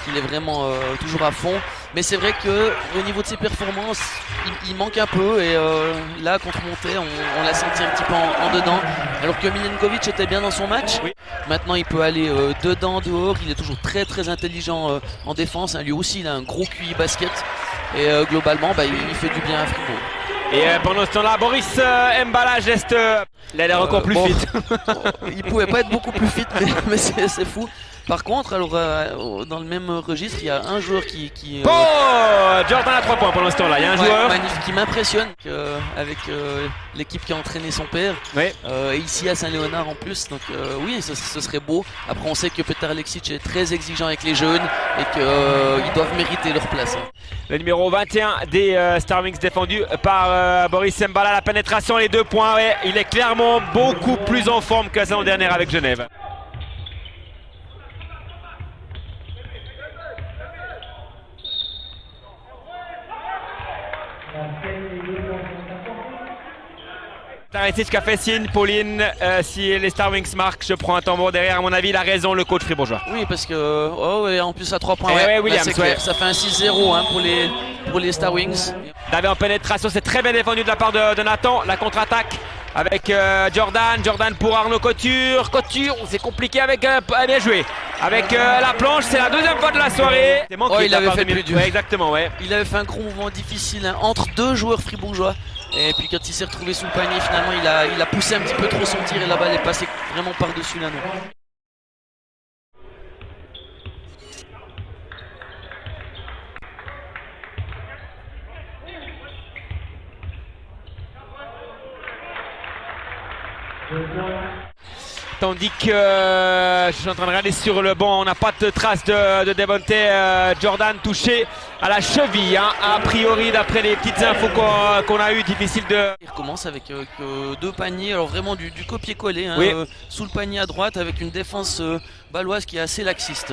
qu'il est vraiment toujours à fond. Mais c'est vrai qu'au niveau de ses performances, il manque un peu. Et là, contre Monté, on l'a senti un petit peu en dedans. Alors que Milenkovic était bien dans son match. Oui. Maintenant, il peut aller dedans, dehors. Il est toujours très très intelligent en défense. Lui aussi, il a un gros QI basket. Et globalement, il fait du bien à Fribourg. Et pendant ce temps-là, Boris Mbala geste. Il a l'air encore plus fit. Il pouvait pas être beaucoup plus fit, mais c'est fou. Par contre, alors dans le même registre, il y a un joueur qui Jordan à 3 points pendant ce temps-là. Il y a un joueur magnifique qui m'impressionne avec l'équipe qui a entraîné son père. Oui. Et ici à Saint-Léonard en plus. Donc oui, ce serait beau. Après, on sait que Petar Aleksic est très exigeant avec les jeunes et qu'ils doivent mériter leur place. Le numéro 21 des Star Wings défendu par Boris Mbala. La pénétration, les 2 points. Ouais, il est clairement beaucoup plus en forme que la saison dernière avec Genève. Taricic qui a fait signe, Pauline, si les Star Wings marquent, je prends un tambour derrière. À mon avis, il a raison, le coach fribourgeois. Oui, parce que en plus à 3 points, Williams, ça fait un 6-0 pour les Star Wings. Davé en pénétration, c'est très bien défendu de la part de Nathan. La contre-attaque avec Jordan pour Arnaud Couture, c'est compliqué avec bien joué. Avec la planche, c'est la deuxième fois de la soirée. Il avait fait plus dur. Ouais, exactement, ouais. Il avait fait un gros mouvement difficile entre 2 joueurs fribourgeois. Et puis quand il s'est retrouvé sous le panier, finalement il a poussé un petit peu trop son tir et la balle est passée vraiment par-dessus l'anneau. Tandis que je suis en train de regarder sur le banc, on n'a pas de trace de Devonte Jordan touché à la cheville. A priori, d'après les petites infos qu'on a eues, difficile de... Il recommence avec 2 paniers, alors vraiment du copier-coller, oui. Sous le panier à droite avec une défense baloise qui est assez laxiste.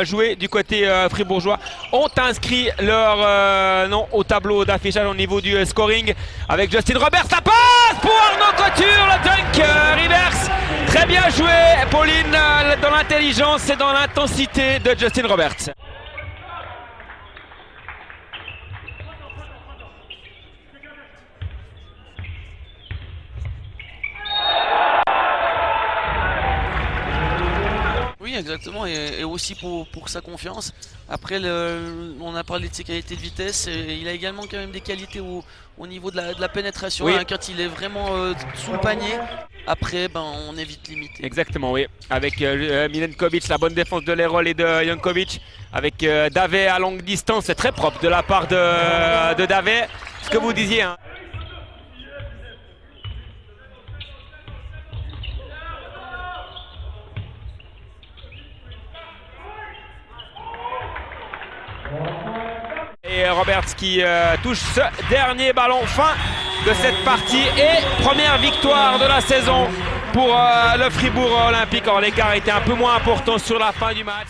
Joué du côté fribourgeois, ont inscrit leur nom au tableau d'affichage au niveau du scoring avec Justin Roberts. Ça passe pour Arnaud Couture, le dunk reverse. Très bien joué, Pauline, dans l'intelligence et dans l'intensité de Justin Roberts. Oui, exactement, et aussi pour sa confiance. Après, on a parlé de ses qualités de vitesse, et il a également quand même des qualités au niveau de la pénétration, oui. Quand il est vraiment sous le panier. Après, on est vite limité. Exactement, oui. Avec Milenkovic, la bonne défense de Lerol et de Jankovic. Avec Davé à longue distance, c'est très propre de la part de Davé. Ce que vous disiez, hein. Et Roberts qui touche ce dernier ballon, fin de cette partie et première victoire de la saison pour le Fribourg Olympique. Or l'écart était un peu moins important sur la fin du match.